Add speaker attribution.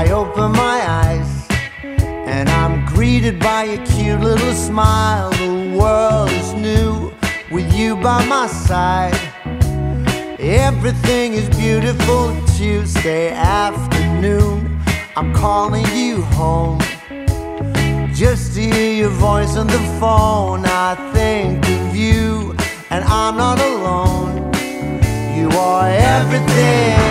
Speaker 1: I open my eyes and I'm greeted by a cute little smile. The world is new with you by my side. Everything is beautiful. Tuesday afternoon, I'm calling you home. Just to hear your voice on the phone, I think of you, and I'm not alone. You are everything